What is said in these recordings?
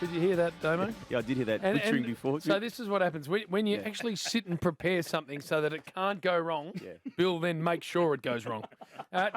Did you hear that, Damo? Yeah, I did hear that butchering before. So this is what happens. When you actually sit and prepare something so that it can't go wrong, Bill then makes sure it goes wrong.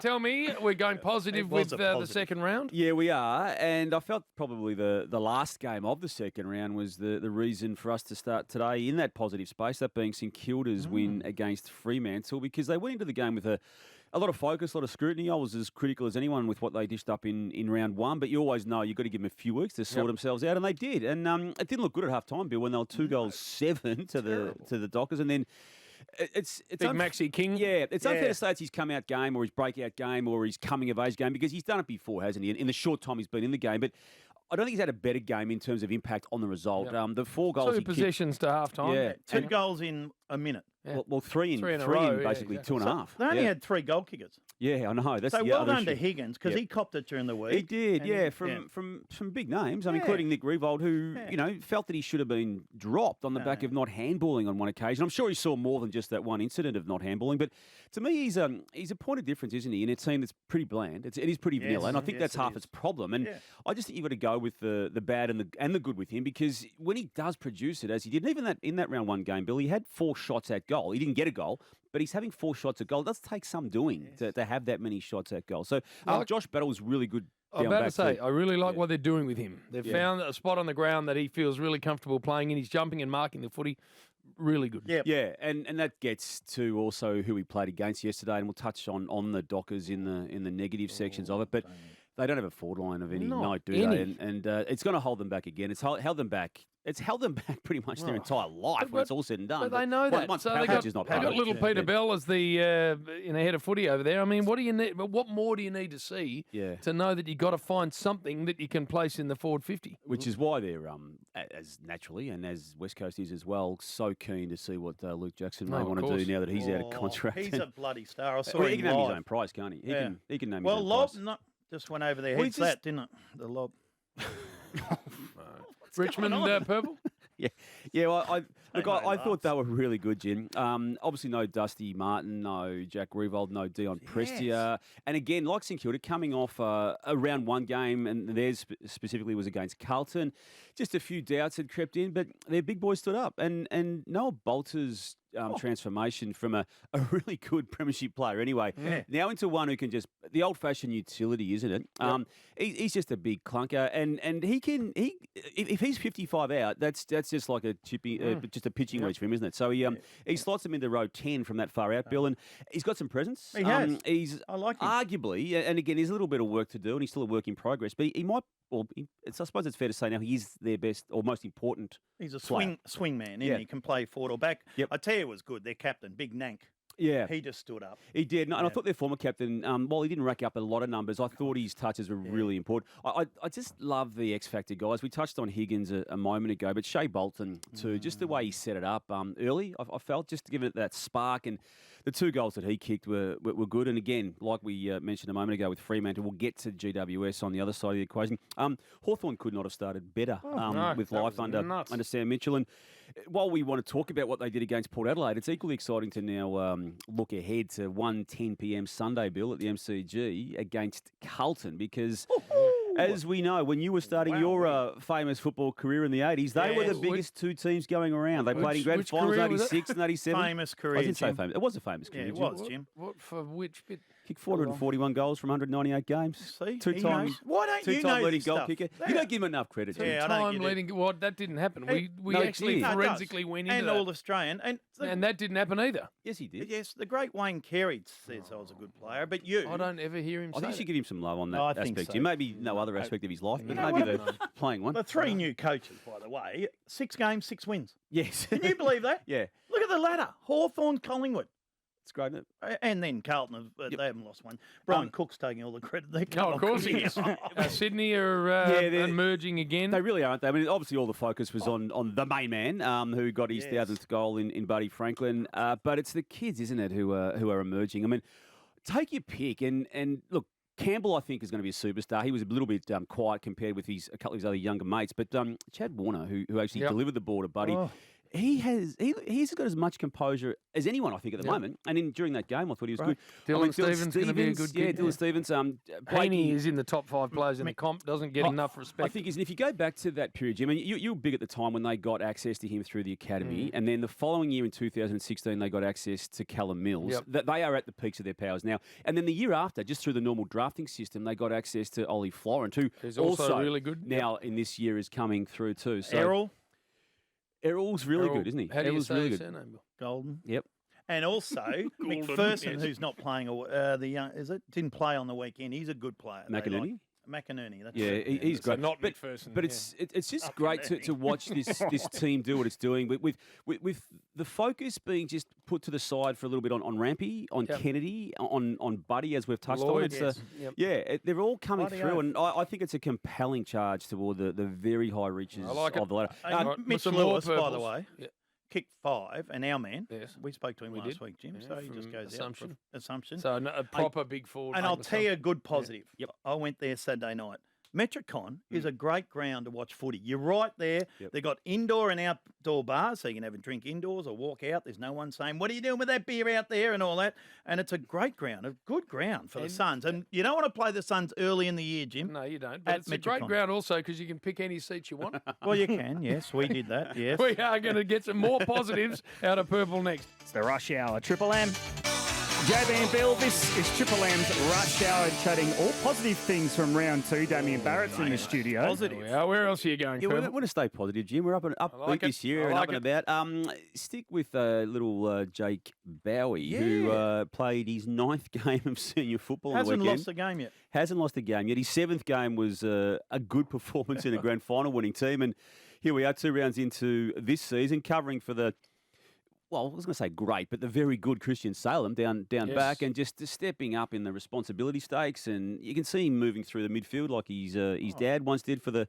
Tell me, we're going positive with the second round? Yeah, we are. And I felt probably the last game of the second round was the reason for us to start today in that positive space, that being St Kilda's win against Fremantle, because they went into the game with a lot of focus, a lot of scrutiny. I was as critical as anyone with what they dished up in round one, but you always know you've got to give them a few weeks to sort themselves out, and they did. And it didn't look good at half time, Bill, when they were 2-7 to the Dockers, and then it's Big Maxi King. Yeah, it's unfair to say it's his come-out game or his breakout game or his coming-of-age game, because he's done it before, hasn't he, in the short time he's been in the game. But I don't think he's had a better game in terms of impact on the result. The 4 goals 2 possessions to half time. Yeah. 2 goals in a minute. Yeah. Well, three in a row, basically 2.5. They only had 3 goal kickers. Yeah, I know. That's so the well other done issue. to Higgins, because he copped it during the week. He did, from big names, including Nick Riewoldt, who felt that he should have been dropped on the back of not handballing on one occasion. I'm sure he saw more than just that one incident of not handballing, but to me, he's a point of difference, isn't he? In a team that's pretty bland, it is pretty vanilla, and I think that's half its problem. And I just think you've got to go with the bad and the good with him, because when he does produce it, as he did, and even in that round one game, Bill, he had 4 shots at goal. He didn't get a goal, but he's having 4 shots at goal. It does take some doing to have that many shots at goal. So Josh Battle was really good. I'm about to say, I really like what they're doing with him. They've found a spot on the ground that he feels really comfortable playing in. He's jumping and marking the footy. Really good. Yeah, and that gets to also who we played against yesterday, and we'll touch on the Dockers in the negative sections of it. But they don't have a forward line of any note, do they? And it's going to hold them back again. It's held them back. It's held them back pretty much their entire life when it's all said and done. But they know that. Once so they got little Peter Bell as the head of footy over there. I mean, what do you need? What more do you need to see to know that you've got to find something that you can place in the forward 50? Which is why they're, as naturally, and as West Coast is as well, so keen to see what Luke Jackson may want to do now that he's out of contract. He's a bloody star. I saw he can name his own price, can't he? He can name his own lob, price. Just went over their heads, didn't it? The lob. Richmond purple? Yeah. Well, I thought they were really good, Jim. Obviously, no Dusty Martin, no Jack Riewoldt, no Dion Prestia. And again, like St Kilda, coming off a round one game, and theirs specifically was against Carlton. Just a few doubts had crept in, but their big boys stood up. And Noah Bolter's transformation from a really good premiership player anyway, now into one who can just, the old-fashioned utility, isn't it? He's just a big clunker, and if he's 55 out, that's just like a just a pitching wedge for him, isn't it? So he slots him into row 10 from that far out, Bill, and he's got some presence. He has. I like him. Arguably, and again, there's a little bit of work to do, and he's still a work in progress, but he might. Well, I suppose it's fair to say now he is their best or most important. He's a swing man, isn't he? He can play forward or back. I tell you, it was good. Their captain, Big Nank. Yeah. He just stood up. He did. And I thought their former captain, while he didn't rack up a lot of numbers, I thought his touches were really important. I just love the X Factor guys. We touched on Higgins a moment ago, but Shea Bolton too, just the way he set it up early, I felt, just to give it that spark. And the 2 goals that he kicked were good. And again, like we mentioned a moment ago with Fremantle, we'll get to GWS on the other side of the equation. Hawthorn could not have started better with life under Sam Mitchell. And while we want to talk about what they did against Port Adelaide, it's equally exciting to now look ahead to 1:10 p.m. Sunday, Bill, at the MCG against Carlton, because as we know, when you were starting your famous football career in the 80s, they were the biggest 2 teams going around. They played in grand finals 86 and 87. Famous career, I didn't say famous. It was a famous career, Jim. It was, Jim. What for which bit? Kicked 441 goals from 198 games. See? 2 times. Why don't you know leading this goal stuff? kicker. You don't give him enough credit. Yeah, I don't Time get leading. Well, that didn't happen. We actually forensically went into and that. All Australian. And that didn't happen either. Yes, he did. Yes, the great Wayne Carey says I was a good player, but you... I don't ever hear him say I think you should give him some love on that aspect. So. Maybe no other aspect of his life, but maybe the playing one. The 3 new coaches, by the way, 6 games, 6 wins. Yes. Can you believe that? Yeah. Look at the ladder. Hawthorn, Collingwood. It's great, isn't it? And then Carlton, they haven't lost one. Brian Cook's taking all the credit. No, of course he is. Sydney are emerging again. They really aren't. I mean, obviously all the focus was on the main man who got his 1,000th goal in Buddy Franklin. But it's the kids, isn't it, who are emerging. I mean, take your pick. And look, Campbell, I think, is going to be a superstar. He was a little bit quiet compared with a couple of his other younger mates. But Chad Warner, who actually delivered the ball to Buddy, he's got as much composure as anyone, I think, at the moment. And during that game, I thought he was good. Dylan Stevens going to be a good kid. Dylan Stevens. Haney is in the top 5 players in the comp, doesn't get enough respect. I think if you go back to that period, Jim, and you were big at the time when they got access to him through the academy, and then the following year in 2016, they got access to Callum Mills. That they are at the peaks of their powers now. And then the year after, just through the normal drafting system, they got access to Ollie Florent, who's also really good. Now in this year is coming through too. So Errol's really good, isn't he? How do you say his surname, Bill? Golden. Yep. And also McPherson, who's not playing, didn't play on the weekend. He's a good player. McInerney? McInerney. That's he's great. So not McPherson. But it's just great to watch this team do what it's doing with the focus being just put to the side for a little bit on Rampy, on Kennedy, on Buddy, as we've touched Lloyd, on. It's they're all coming through, and I think it's a compelling charge toward the very high reaches of the ladder. Mitch Lewis, by the way. Kicked 5, and our man, we spoke to him last week, Jim, so he just goes Assumption. out. Assumption. So a proper big forward. And I'll tell you a good positive. I went there Saturday night. Metricon is a great ground to watch footy. You're right there. They've got indoor and outdoor bars, so you can have a drink indoors or walk out. There's no one saying, what are you doing with that beer out there and all that. And it's a great ground, a good ground for the Suns. And you don't want to play the Suns early in the year, Jim. No, you don't. But it's a great ground also because you can pick any seat you want. Well, you can, yes. We did that, yes. We are going to get some more positives out of Purple next. It's the Rush Hour. Triple M. JB and Bill, this is Triple M's Rush Hour, chatting all positive things from round 2. Damian Barrett's in the studio. Positive. Where else are you going, we want to stay positive, Jim. We're up this year and up and about. Stick with little Jake Bowie, who played his 9th game of senior football on the weekend. Hasn't lost a game yet. Hasn't lost a game yet. His 7th game was a good performance in a grand final winning team. And here we are 2 rounds into this season, covering for the... Well, I was going to say great, but the very good Christian Salem down back and just stepping up in the responsibility stakes. And you can see him moving through the midfield like his dad once did for the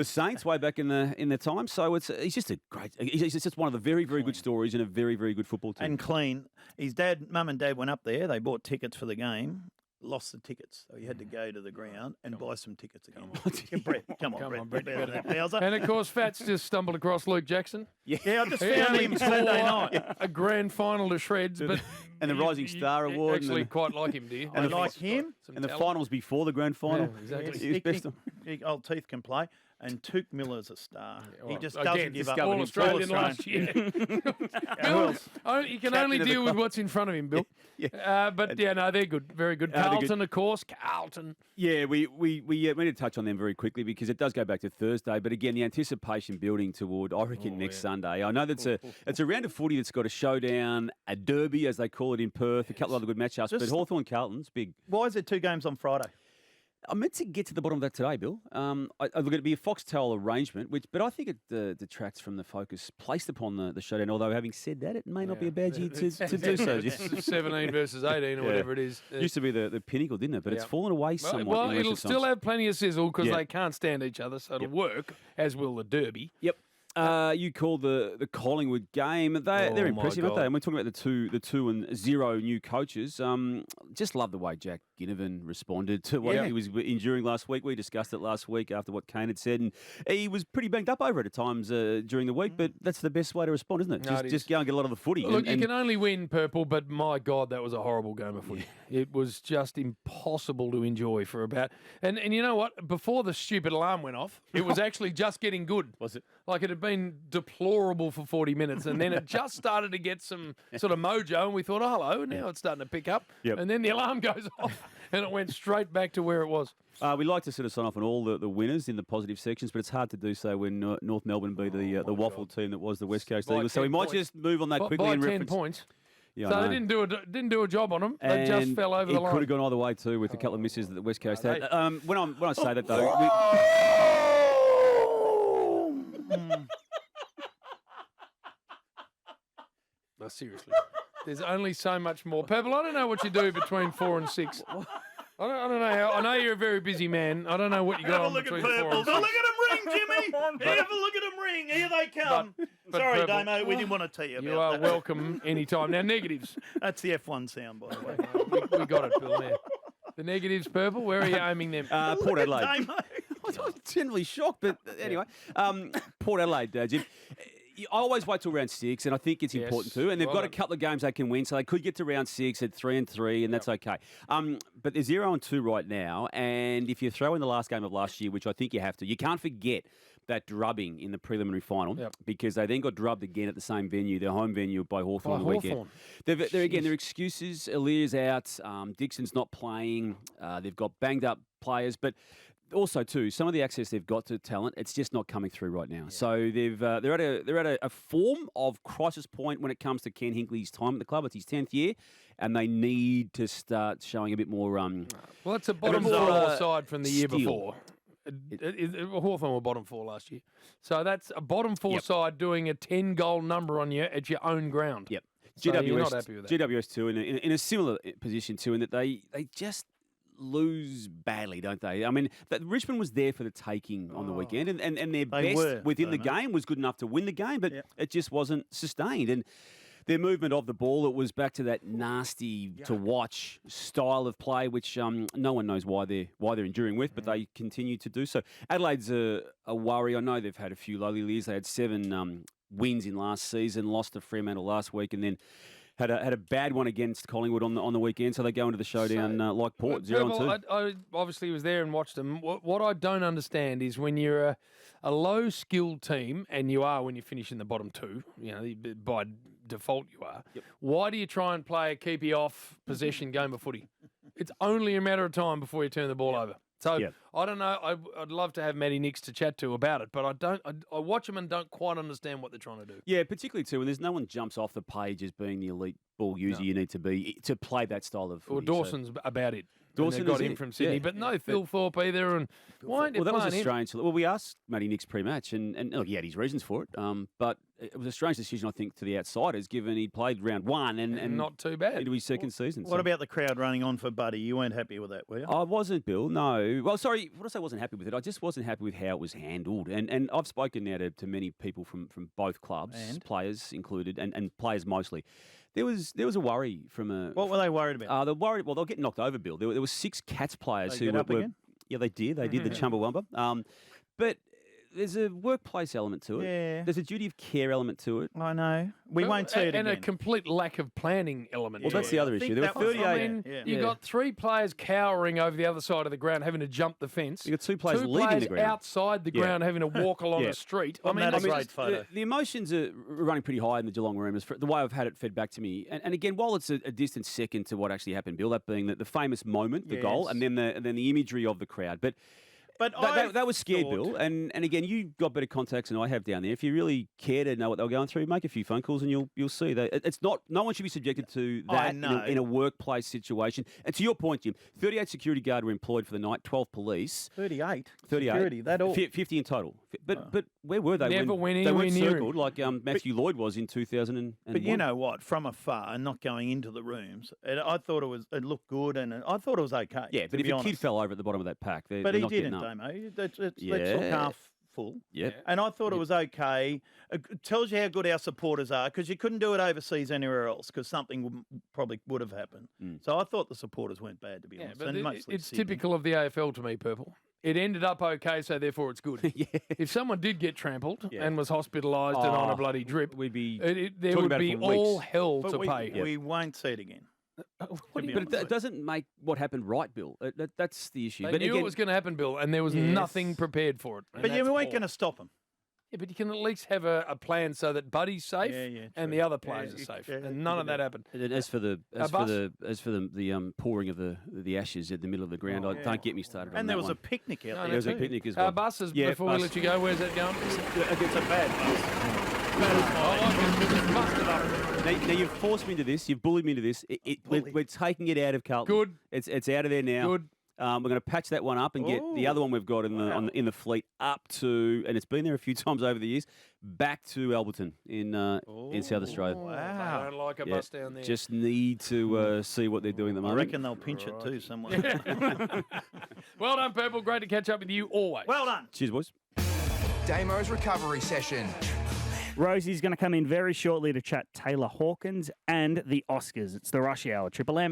Saints way back in the time. So he's just he's just one of the very, very good stories in a very, very good football team. And clean. His mum and dad went up there. They bought tickets for the game. Lost the tickets, so he had to go to the ground and buy some tickets again. Brett, come on, Brett. And of course, Fats just stumbled across Luke Jackson. Yeah, I just found him Saturday night. A grand final to shreds, but and the Rising Star Award. Actually, quite like him, do you? And like him. And the finals before the grand final. Yeah, exactly. Old Teeth can play. And Took Miller's a star. He just Again, doesn't give up. All Australian last year. Bill, you can only deal with what's in front of him, Bill. But they're good, very good. Carlton, of course, Carlton. Yeah, we need to touch on them very quickly because it does go back to Thursday. But again, the anticipation building toward, I reckon, next Sunday. I know it's a round of footy that's got a showdown, a derby, as they call it in Perth, a couple of other good matchups. But Hawthorn Carlton's big. Why is there 2 games on Friday? I meant to get to the bottom of that today, Bill. I look, it'd be a Foxtel arrangement, but I think it detracts from the focus placed upon the showdown. Although, having said that, it may not be a bad year to do so. It's 17 versus 18 or whatever it is. Used to be the pinnacle, didn't it? But it's fallen away somewhat. Well, it'll still have plenty of sizzle because they can't stand each other, so it'll work, as will the derby. Yep. You call the Collingwood game. They're impressive, aren't they? And we're talking about the 2 and 0 new coaches. Just love the way Jack Ginnivan responded to what he was enduring last week. We discussed it last week after what Kane had said, and he was pretty banged up over it at times during the week. But that's the best way to respond, isn't it? No, just go and get a lot of the footy. Look, you can only win purple, but my God, that was a horrible game of footy. It was just impossible to enjoy for about. And you know what? Before the stupid alarm went off, it was actually just getting good. Was it? Like it had been deplorable for 40 minutes, and then it just started to get some sort of mojo, and we thought, oh, hello, now it's starting to pick up. Yep. And then the alarm goes off, and it went straight back to where it was. We like to sort of sign off on all the winners in the positive sections, but it's hard to do so when North Melbourne beat the waffle team that was the West Coast Eagles. So we might just move on that quickly. By in 10 reference. points. Yeah, so they didn't do a job on them. They just fell over the line. It could have gone either way too with a couple of misses that the West Coast had. When I say that though, no, seriously. There's only so much more. Pebble, I don't know what you do between 4 and 6. I don't know how. I know you're a very busy man. I don't know what you got on between 4 and 6. Look at them ring, Jimmy. Have a look at them ring. Here they come. But Sorry, Purple, Damo, we didn't want to tell you about that. You are welcome anytime. Now, negatives. That's the F1 sound, by the way. We got it, Bill, now. The negatives, Purple, where are you aiming them? Port Adelaide. Damo. I was generally shocked, but anyway. Port Adelaide, Jim. I always wait till round 6, and I think it's important too. And they've got a done. couple of games they can win, so they could get to round 6 at 3-3, and that's okay. But they're 0-2 right now, and if you throw in the last game of last year, which I think you have to, you can't forget that drubbing in the preliminary final because they then got drubbed again at the same venue, their home venue by Hawthorn on the weekend. Their excuses, Aliir's out, Dixon's not playing, they've got banged up players, but also too, some of the access they've got to talent, it's just not coming through right now. Yeah. So they're at a form of crisis point when it comes to Ken Hinkley's time at the club. It's his 10th year, and they need to start showing a bit more. Well, it's a bottom four side from the year before. Hawthorn were bottom 4 last year. So that's a bottom 4 side doing a 10-goal number on you at your own ground. Yep. So you're not happy with that. GWS too, in a similar position too, in that they just lose badly, don't they? I mean, Richmond was there for the taking on the weekend, and their best within the game was good enough to win the game, but it just wasn't sustained. And their movement of the ball, it was back to that nasty to watch style of play, which no one knows why they're enduring with, but they continue to do so. Adelaide's a worry. I know they've had a few lowly years. They had 7 wins in last season, lost to Fremantle last week, and then had a bad one against Collingwood on the weekend. So they go into the showdown like Port, 0-2. I obviously was there and watched them. What I don't understand is when you're a low-skilled team, and you are when you finish in the bottom 2, by default you are, why do you try and play a keepy-off possession game of footy? It's only a matter of time before you turn the ball over. So I don't know. I'd love to have Matty Nix to chat to about it, but I watch them and don't quite understand what they're trying to do. Yeah, particularly too when there's no one jumps off the page as being the elite ball user you need to be to play that style of footy. Well, Dawson's about it. Dawson got him from Sydney, but no Phil Thorpe either. And why aren't you that was a playing strange. Well, we asked Matty Nix pre-match, and look, he had his reasons for it. But it was a strange decision, I think, to the outsiders, given he played round 1 and not too bad into his second season. What about the crowd running on for Buddy? You weren't happy with that, were you? I wasn't, Bill. No. Well, sorry. What I say, I wasn't happy with it. I just wasn't happy with how it was handled. And I've spoken now to many people from both clubs, players included, and players mostly. There was a worry from a. What were they worried about? They're worried. Well, they'll get knocked over, Bill. There were 6 Cats players who were. Again? Yeah, they did. They did the Chumbawamba. But there's a workplace element to it. Yeah. There's a duty of care element to it. I know. We won't see it again. And a complete lack of planning element. Well, that's the other issue. There were 38. You got 3 players cowering over the other side of the ground, having to jump the fence. You got 2 players leaving the ground, outside the ground, having to walk along a street. That's a great photo. The emotions are running pretty high in the Geelong room, the way I've had it fed back to me. And again, while it's a distant second to what actually happened, Bill, that being the famous moment, the goal, and then the imagery of the crowd, but that was scared, Bill. And again, you've got better contacts than I have down there. If you really care to know what they're going through, make a few phone calls and you'll see that it's not. No one should be subjected to that in a workplace situation. And to your point, Jim, 38 security guard were employed for the night, 12 police. 38 security. That all 50 in total. But where were they? Never went they anywhere weren't near circled like Matthew Lloyd was in 2001. But you know what? From afar and not going into the rooms, I thought it looked good, and I thought it was okay. Yeah, but if a kid fell over at the bottom of that pack, but he didn't, Damo. Let's look half full. Yeah. And I thought it was okay. It tells you how good our supporters are, because you couldn't do it overseas anywhere else, because something probably would have happened. So I thought the supporters weren't bad, to be honest. But and mostly it's Sydney. typical of the AFL to me, Purple. It ended up okay, so therefore it's good. If someone did get trampled and was hospitalised and on a bloody drip, there would be all hell to pay. We won't see it again. But it doesn't make what happened right, Bill. That's the issue. They knew it was going to happen, Bill, and there was nothing prepared for it. But we weren't going to stop them. Yeah, but you can at least have a plan so that Buddy's safe and the other players are safe. And none of that happened. And as for the pouring of the ashes in the middle of the ground, don't get me started on that. And there was a picnic out there. There was a picnic as well. Our buses, before we let you go, where's that going? It's a bad bus. Now you've forced me into this. You've bullied me into this. We're taking it out of Carlton. Good. It's out of there now. Good. We're going to patch that one up and get the other one we've got in the fleet up to, and it's been there a few times over the years, back to Alberton in South Australia. Wow. I don't like a bus down there. Just need to see what they're doing at the moment. I reckon they'll pinch it too somewhere. Well done, Purple. Great to catch up with you always. Well done. Cheers, boys. Damo's recovery session. Rosie's going to come in very shortly to chat Taylor Hawkins and the Oscars. It's the Rush Hour, Triple M.